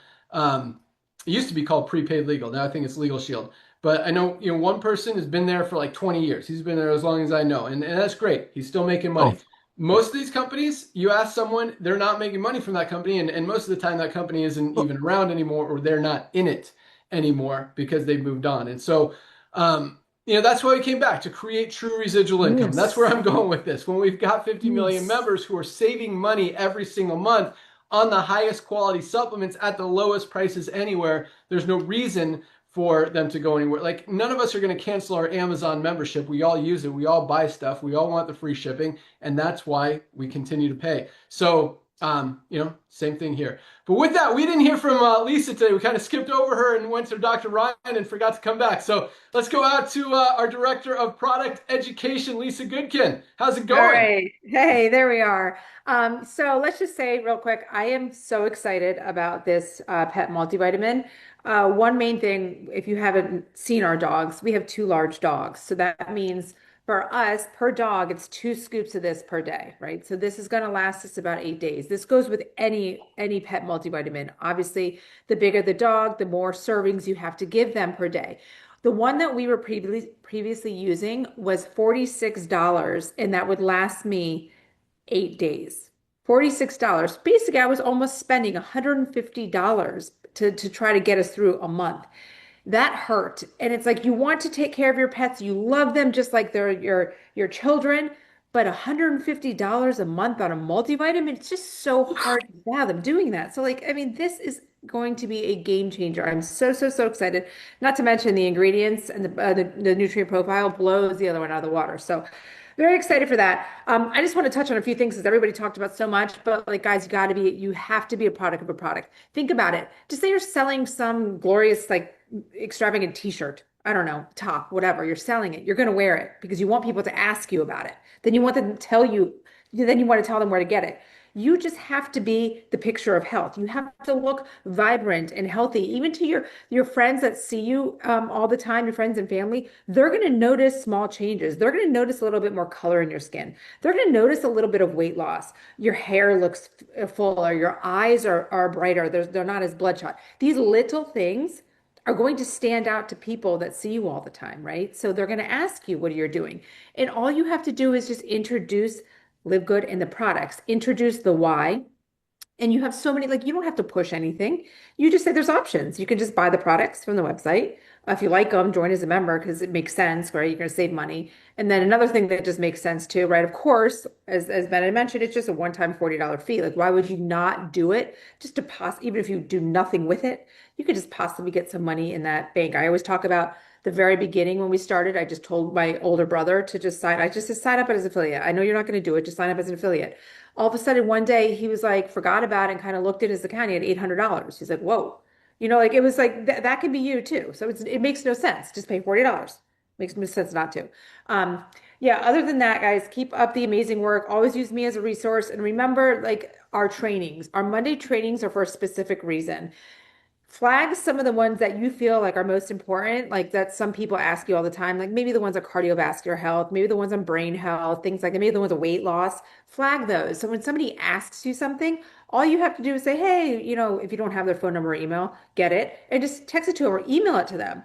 It used to be called prepaid legal. Now I think it's Legal Shield. But I know, one person has been there for like 20 years. He's been there as long as I know. And that's great. He's still making Oh, money. Most of these companies, you ask someone, they're not making money from that company. And most of the time, that company isn't oh, even around anymore, or they're not in it anymore because they've moved on. And so, that's why we came back to create true residual income. That's where yes. I'm going with this. When we've got 50 million Yes. members who are saving money every single month on the highest quality supplements at the lowest prices anywhere, there's no reason for them to go anywhere. Like, none of us are going to cancel our Amazon membership. We all use it. We all buy stuff. We all want the free shipping. And that's why we continue to pay. So, same thing here. But with that, we didn't hear from Lisa today. We kind of skipped over her and went to Dr. Ryan and forgot to come back. So let's go out to our Director of Product Education, Lisa Goodkin. How's it All going? right. Hey, there we are. So let's just say real quick, I am so excited about this pet multivitamin. One main thing, if you haven't seen our dogs, we have two large dogs. So that means for us, per dog, it's 2 scoops of this per day, right? So this is going to last us about 8 days. This goes with any pet multivitamin. Obviously, the bigger the dog, the more servings you have to give them per day. The one that we were previously using was $46, and that would last me 8 days. $46. Basically, I was almost spending $150 to try to get us through a month. That hurt. And it's like you want to take care of your pets. You love them just like they're your children, but $150 a month on a multivitamin, it's just so hard to fathom doing that. So like, I mean, this is going to be a game changer. I'm so excited. Not to mention the ingredients and the nutrient profile blows the other one out of the water. So very excited for that. I just want to touch on a few things because everybody talked about so much, but like guys, you have to be a product of a product. Think about it. Just say you're selling some glorious, like extravagant t-shirt. I don't know, top, whatever. You're selling it. You're going to wear it because you want people to ask you about it. Then you want them to tell you, then you want to tell them where to get it. You just have to be the picture of health. You have to look vibrant and healthy, even to your friends that see you all the time, your friends and family. They're going to notice small changes. They're going to notice a little bit more color in your skin. They're going to notice a little bit of weight loss. Your hair looks fuller. Your eyes are brighter. They're not as bloodshot. These little things are going to stand out to people that see you all the time, right? So they're going to ask you what you're doing. And all you have to do is just introduce LiveGood and the products, introduce the why, and you have so many, like, you don't have to push anything. You just say there's options. You can just buy the products from the website. If you like them, join as a member because it makes sense, right? You're going to save money. And then another thing that just makes sense too, right? Of course, as Ben had mentioned, it's just a one-time $40 fee. Like, why would you not do it? Just to even if you do nothing with it, you could just possibly get some money in that bank. I always talk about the very beginning when we started. I just told my older brother to just I just said, sign up as an affiliate. I know you're not going to do it. Just sign up as an affiliate. All of a sudden, one day he was like, forgot about it and kind of looked at his account. He had $800. He's like, whoa. Like it was like that could be you too. So it makes no sense. Just pay $40. Makes no sense not to. Yeah, other than that, guys, keep up the amazing work. Always use me as a resource. And remember, like our trainings, our Monday trainings are for a specific reason. Flag some of the ones that you feel like are most important, like that some people ask you all the time, like maybe the ones on cardiovascular health, maybe the ones on brain health, things like that, maybe the ones on weight loss. Flag those. So when somebody asks you something, all you have to do is say, hey, if you don't have their phone number or email, get it and just text it to them or email it to them.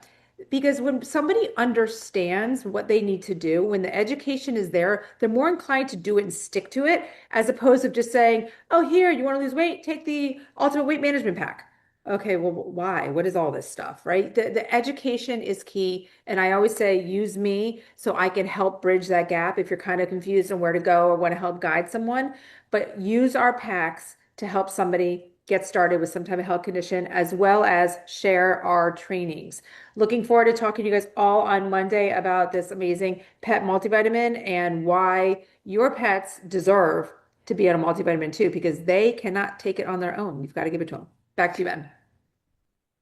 Because when somebody understands what they need to do, when the education is there, they're more inclined to do it and stick to it, as opposed to just saying, oh, here, you want to lose weight? Take the Ultimate Weight Management Pack. Okay, well, why? What is all this stuff, right? The education is key. And I always say, use me so I can help bridge that gap if you're kind of confused on where to go or want to help guide someone. But use our packs to help somebody get started with some type of health condition, as well as share our trainings. Looking forward to talking to you guys all on Monday about this amazing pet multivitamin and why your pets deserve to be on a multivitamin too, because they cannot take it on their own. You've got to give it to them. Back to you, Ben.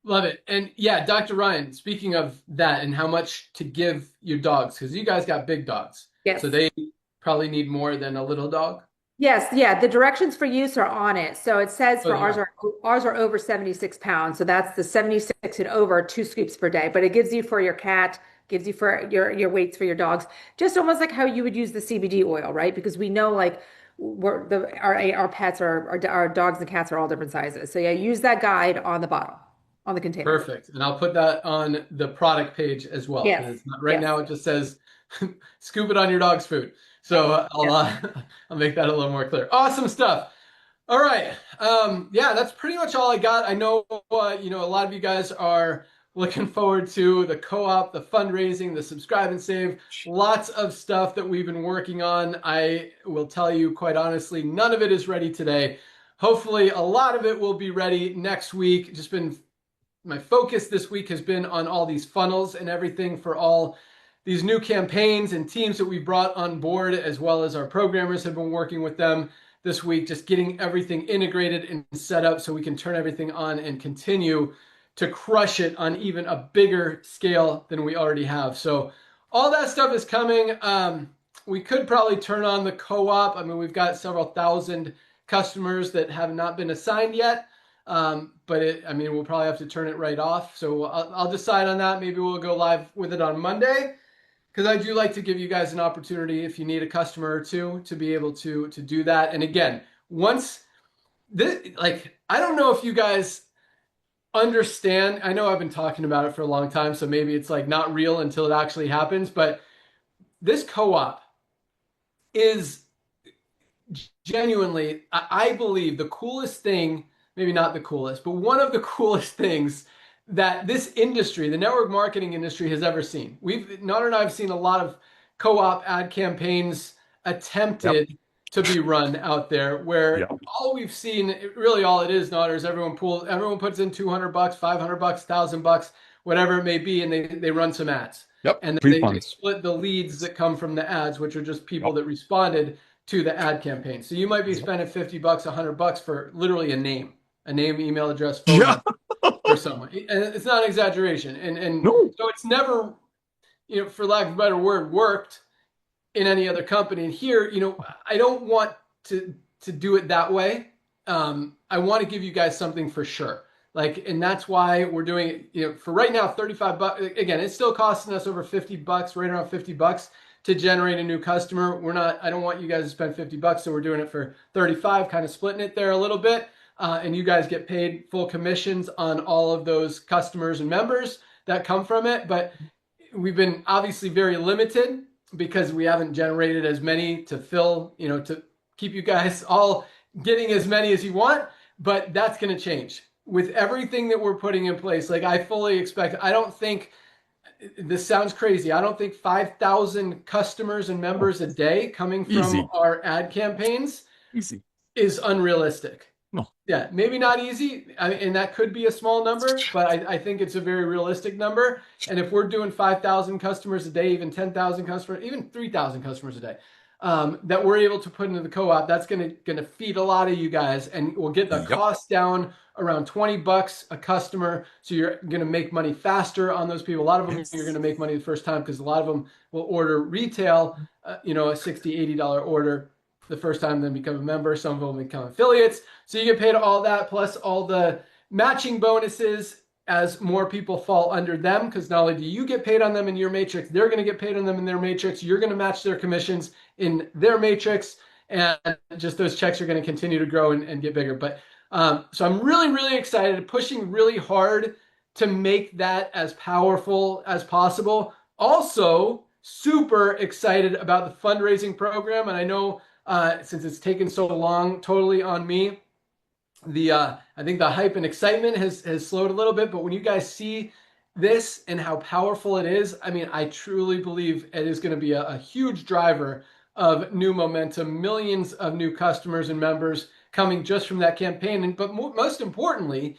Love it. And yeah, Dr. Ryan, speaking of that and how much to give your dogs, because you guys got big dogs. So Yes. they probably need more than a little dog. Yes, yeah, the directions for use are on it. So it says Oh, for they are. ours are over 76 pounds. So that's the 76 and over 2 scoops per day. But it gives you for your cat, gives you for your weights for your dogs, just almost like how you would use the CBD oil, right? Because we know like our pets our dogs and cats are all different sizes. So yeah, use that guide on the bottle on the container. Perfect. And I'll put that on the product page as well. Yes. Because it's not, right Yes. now it just says scoop it on your dog's food. So I'll make that a little more clear. Awesome stuff. All right. Yeah, that's pretty much all I got. I know, you know, a lot of you guys are looking forward to the co-op, the fundraising, the subscribe and save, lots of stuff that we've been working on. I will tell you quite honestly, none of it is ready today. Hopefully a lot of it will be ready next week. Just been my focus this week has been on all these funnels and everything for all these new campaigns and teams that we brought on board, as well as our programmers have been working with them this week, just getting everything integrated and set up so we can turn everything on and continue to crush it on even a bigger scale than we already have. So all that stuff is coming. We could probably turn on the co-op. I mean, we've got several thousand customers that have not been assigned yet. But I mean, we'll probably have to turn it right off. So I'll decide on that. Maybe we'll go live with it on Monday, because I do like to give you guys an opportunity, if you need a customer or two, to be able to do that. And again, once this, like, I don't know if you guys understand. I know I've been talking about it for a long time, so maybe it's like not real until it actually happens. But this co-op is genuinely, I believe, the coolest thing. Maybe not the coolest, but one of the coolest things that this industry, the network marketing industry, has ever seen. Nana and I have seen a lot of co-op ad campaigns attempted to be run out there, where all we've seen, really all it is, Nana, is everyone puts in $200, $500, $1,000, whatever it may be, and they run some ads. And then they split the leads that come from the ads, which are just people that responded to the ad campaign. So you might be spending $50, $100 for literally a name, email address, phone number for someone. And it's not an exaggeration. And so it's never, you know, for lack of a better word, worked in any other company. And here, you know, I don't want to do it that way. I want to give you guys something for sure. Like, and that's why we're doing it, you know, for right now, $35. Again, it's still costing us over $50, right around $50 to generate a new customer. I don't want you guys to spend $50, so we're doing it for 35, kind of splitting it there a little bit. And you guys get paid full commissions on all of those customers and members that come from it. But we've been obviously very limited because we haven't generated as many to fill, you know, to keep you guys all getting as many as you want. But that's going to change with everything that we're putting in place. Like, I fully expect, I don't think, this sounds crazy, I don't think 5,000 customers and members a day coming from our ad campaigns is unrealistic. Yeah, maybe not easy, and that could be a small number, but I think it's a very realistic number. And if we're doing 5,000 customers a day, even 10,000 customers, even 3,000 customers a day, that we're able to put into the co-op, that's gonna feed a lot of you guys, and we'll get the cost down around $20 a customer. So you're gonna make money faster on those people. A lot of them you're gonna make money the first time, because a lot of them will order retail, you know, a $60, $80 order the first time, then become a member. Some of them become affiliates. So you get paid all that, plus all the matching bonuses as more people fall under them, because not only do you get paid on them in your matrix, they're going to get paid on them in their matrix. You're going to match their commissions in their matrix, and just those checks are going to continue to grow and get bigger. But so I'm really, really excited, pushing really hard to make that as powerful as possible. Also, super excited about the fundraising program. And I know since it's taken so long, totally on me. I think the hype and excitement has slowed a little bit, but when you guys see this and how powerful it is, I mean, I truly believe it is going to be a huge driver of new momentum, millions of new customers and members coming just from that campaign. But most importantly,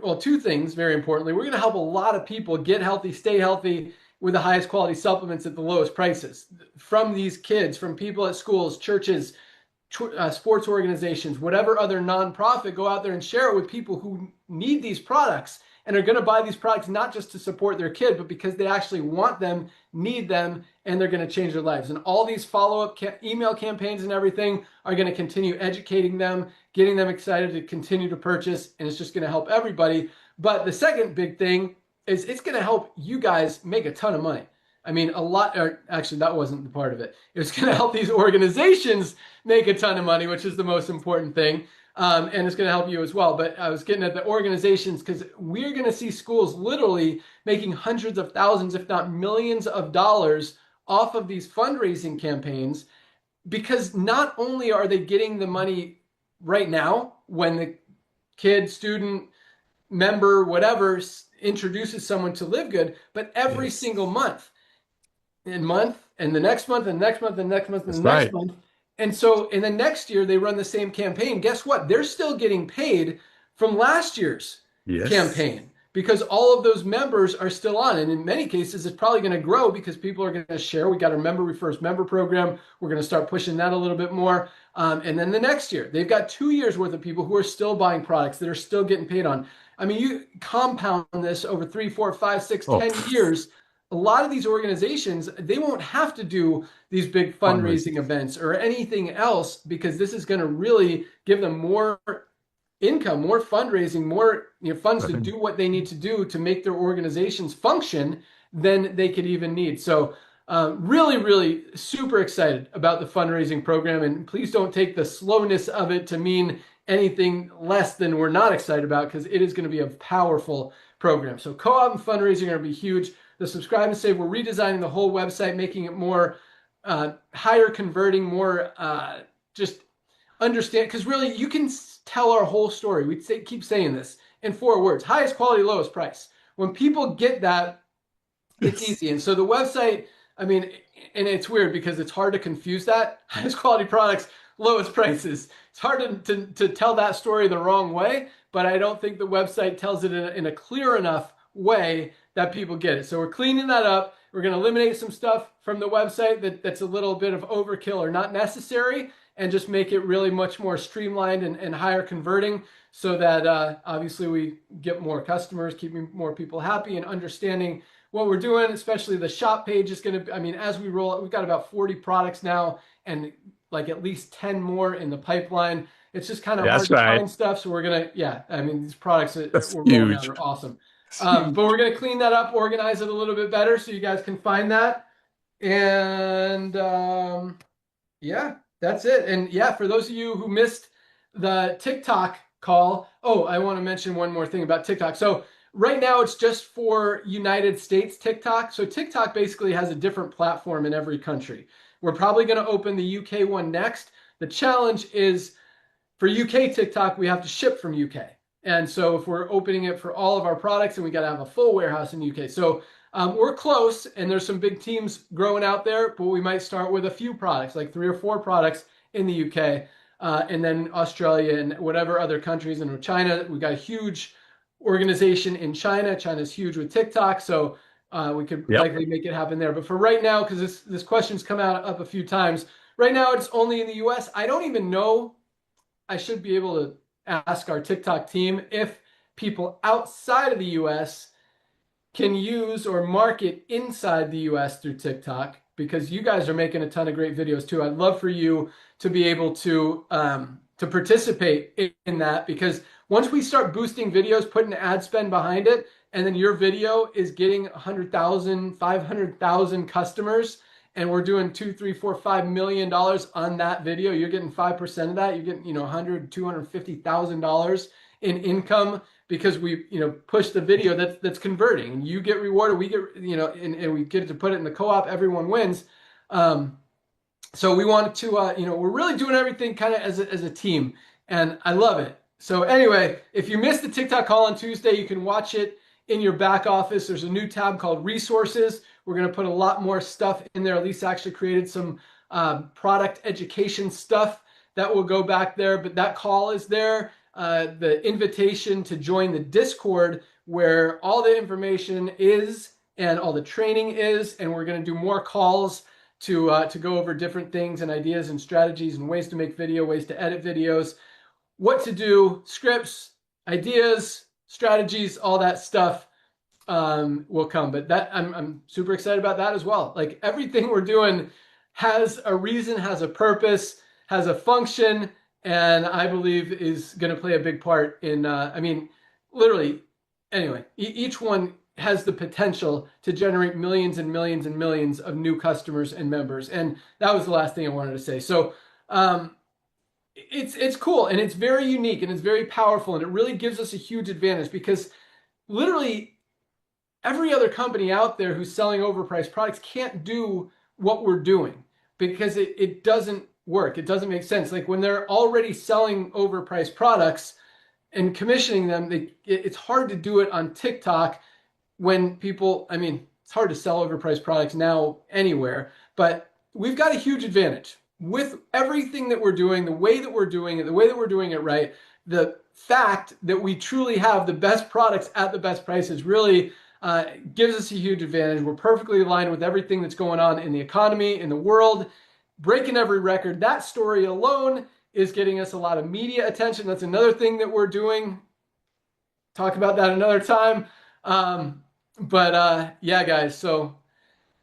well, two things, very importantly, we're going to help a lot of people get healthy, stay healthy, with the highest quality supplements at the lowest prices, from these kids, from people at schools, churches, sports organizations, whatever other nonprofit. Go out there and share it with people who need these products and are going to buy these products not just to support their kid, but because they actually want them, need them, and they're going to change their lives. And all these follow-up email campaigns and everything are going to continue educating them, getting them excited to continue to purchase, and it's just going to help everybody. But the second big thing is it's going to help you guys make a ton of money. I mean, a lot, or actually that wasn't the part of it. It was going to help these organizations make a ton of money, which is the most important thing. and it's going to help you as well. But I was getting at the organizations because we're going to see schools literally making hundreds of thousands, if not millions of dollars off of these fundraising campaigns, because not only are they getting the money right now when the kid, student, member, whatever, introduces someone to LiveGood, but every single month and the next month and the next month and the next month and the next month. And so in the next year, they run the same campaign. Guess what? They're still getting paid from last year's campaign because all of those members are still on. And in many cases, it's probably going to grow because people are going to share. We got our member refers member program. We're going to start pushing that a little bit more. And then the next year, they've got 2 years worth of people who are still buying products that are still getting paid on. I mean, you compound this over 3, 4, 5, 6, 10 years. A lot of these organizations, they won't have to do these big fundraising events or anything else because this is going to really give them more income, more fundraising, more funds to do what they need to do to make their organizations function than they could even need. So really, really super excited about the fundraising program. And please don't take the slowness of it to mean anything less than we're not excited about, because it is going to be a powerful program. So co-op and fundraising are going to be huge. The subscribe and save, we're redesigning the whole website, making it more higher converting, more just understand, because really you can tell our whole story. We keep saying this in 4 words: highest quality, lowest price. When people get that, it's easy. And so the website, I mean, and it's weird because it's hard to confuse that. Highest quality products, lowest prices. It's hard to tell that story the wrong way, but I don't think the website tells it in a clear enough way that people get it. So we're cleaning that up. We're going to eliminate some stuff from the website that's a little bit of overkill or not necessary, and just make it really much more streamlined and higher converting, so that obviously we get more customers, keeping more people happy and understanding what we're doing. Especially the shop page is going to, I mean, as we roll out, we've got about 40 products now and like at least 10 more in the pipeline. It's just kind of hard to find stuff. So we're going to, I mean, these products that we're rolling out are awesome. But we're going to clean that up, organize it a little bit better so you guys can find that. And yeah, that's it. And yeah, for those of you who missed the TikTok call, I want to mention one more thing about TikTok. So right now it's just for United States TikTok. So TikTok basically has a different platform in every country. We're probably going to open the UK one next. The challenge is for UK TikTok, we have to ship from UK. And so if we're opening it for all of our products, and we got to have a full warehouse in the UK. So we're close, and there's some big teams growing out there, but we might start with a few products, like 3 or 4 products in the UK, and then Australia and whatever other countries. And with China, we got a huge organization in China. China's huge with TikTok, so we could likely make it happen there. But for right now, because this question's come up a few times, right now it's only in the US. I don't even know. I should be able to ask our TikTok team if people outside of the US can use or market inside the US through TikTok, because you guys are making a ton of great videos too. I'd love for you to be able to participate in that, because once we start boosting videos, putting ad spend behind it, and then your video is getting 100,000, 500,000 customers, and we're doing $2, $3, $4, $5 million on that video, you're getting 5% of that. You're getting, $100,000, $250,000 in income, because we, push the video that's converting. You get rewarded, we get, and we get to put it in the co-op. Everyone wins. So we wanted to, we're really doing everything kind of as a team, and I love it. So anyway, if you missed the TikTok call on Tuesday, you can watch it in your back office. There's a new tab called Resources. We're going to put a lot more stuff in there. Lisa actually created some product education stuff that will go back there, but that call is there. The invitation to join the Discord, where all the information is and all the training is, and we're going to do more calls to go over different things and ideas and strategies and ways to make video, ways to edit videos, what to do, scripts, ideas, strategies, all that stuff will come. But that I'm super excited about that as well. Like, everything we're doing has a reason, has a purpose, has a function, and I believe is going to play a big part in, literally, anyway, each one has the potential to generate millions and millions and millions of new customers and members. And that was the last thing I wanted to say. So it's cool and it's very unique and it's very powerful and it really gives us a huge advantage because literally every other company out there who's selling overpriced products can't do what we're doing because it doesn't work. It doesn't make sense. Like when they're already selling overpriced products and commissioning them, it's hard to do it on TikTok when people, I mean, it's hard to sell overpriced products now anywhere, but we've got a huge advantage with everything that we're doing, the way that we're doing it, the way that we're doing it right. The fact that we truly have the best products at the best prices really gives us a huge advantage. We're perfectly aligned with everything that's going on in the economy, in the world, breaking every record. That story alone is getting us a lot of media attention. That's another thing that we're doing. Talk about that another time. Yeah, guys, so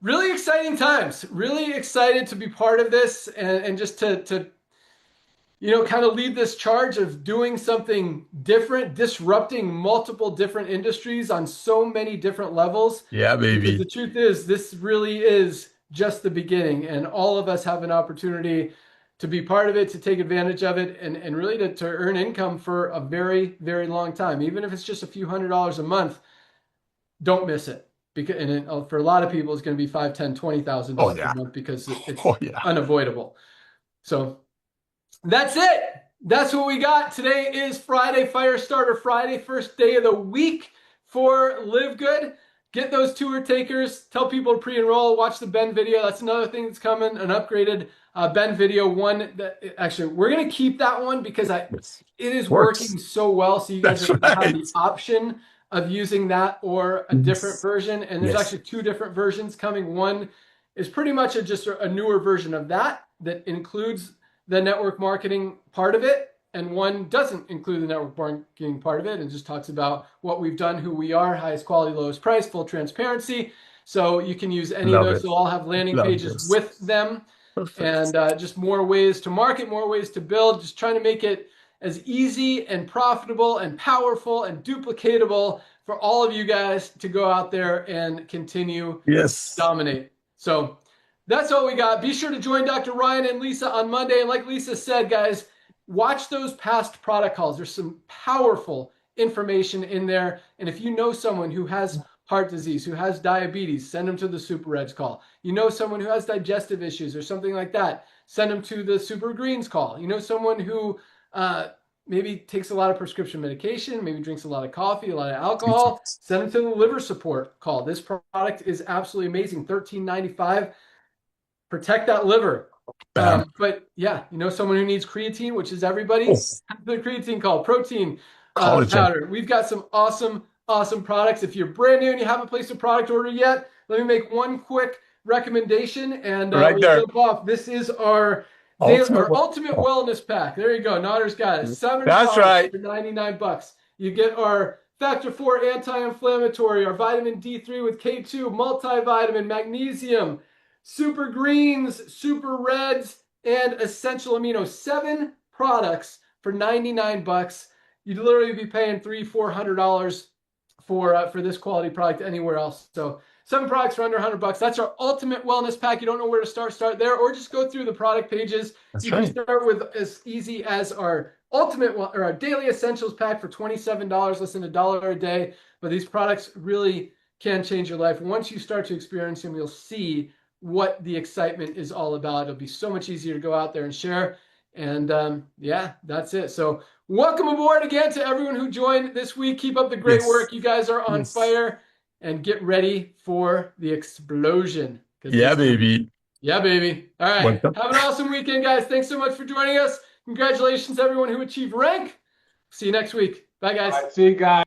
really exciting times. Really excited to be part of this and just to kind of lead this charge of doing something different, disrupting multiple different industries on so many different levels. Yeah, Because baby. the truth is, this really is just the beginning, and all of us have an opportunity to be part of it, to take advantage of it, and really to earn income for a very, very long time. Even if it's just a few $100s a month, don't miss it. Because for a lot of people, it's going to be $5,000, $10,000, $20,000 a month because it's unavoidable. So that's it. That's what we got. Today is Friday, Firestarter Friday, first day of the week for LiveGood. Get those tour takers. Tell people to pre-enroll. Watch the Ben video. That's another thing that's coming, an upgraded Ben video. One that actually we're going to keep that one because it is working so well. So you guys have the option of using that or a different version. And there's actually two different versions coming. One is pretty much just a newer version of that includes the network marketing part of it, and one doesn't include the network marketing part of it and just talks about what we've done, who we are, highest quality, lowest price, full transparency. So you can use any of those. They'll all have landing pages with them. Perfect. And just more ways to market, more ways to build, just trying to make it as easy and profitable and powerful and duplicatable for all of you guys to go out there and continue to dominate. So that's all we got. Be sure to join Dr. Ryan and Lisa on Monday. And like Lisa said, guys, watch those past product calls. There's some powerful information in there. And if you know someone who has heart disease, who has diabetes, send them to the Super Reds call. You know someone who has digestive issues or something like that, send them to the Super Greens call. You know someone who maybe takes a lot of prescription medication, maybe drinks a lot of coffee, a lot of alcohol, send them to the liver support call. This product is absolutely amazing. $13.95. Protect that liver. But yeah, you know someone who needs creatine, which is everybody. The creatine call, protein powder. We've got some awesome products. If you're brand new and you haven't placed a product order yet, let me make one quick recommendation and we'll jump off. This is our ultimate wellness pack. There you go. Notter's got it. 7 products for $99. You get our Factor 4 anti-inflammatory, our vitamin D3 with K2, multivitamin, magnesium, Super Greens, Super Reds, and Essential Amino. 7 products for $99. You'd literally be paying $300-400 for this quality product anywhere else. So 7 products for under $100. That's our ultimate wellness pack. You don't know where to start there, or just go through the product pages. You can start with as easy as our our daily essentials pack for $27, less than $1 a day. But these products really can change your life. Once you start to experience them, you'll see what the excitement is all about. It'll be so much easier to go out there and share. And yeah, that's it. So welcome aboard again to everyone who joined this week. Keep up the great work. You guys are on fire, and get ready for the explosion. Yeah, baby. Yeah, baby. All right. Have an awesome weekend, guys. Thanks so much for joining us. Congratulations, everyone who achieved rank. See you next week. Bye, guys. All right, see you guys.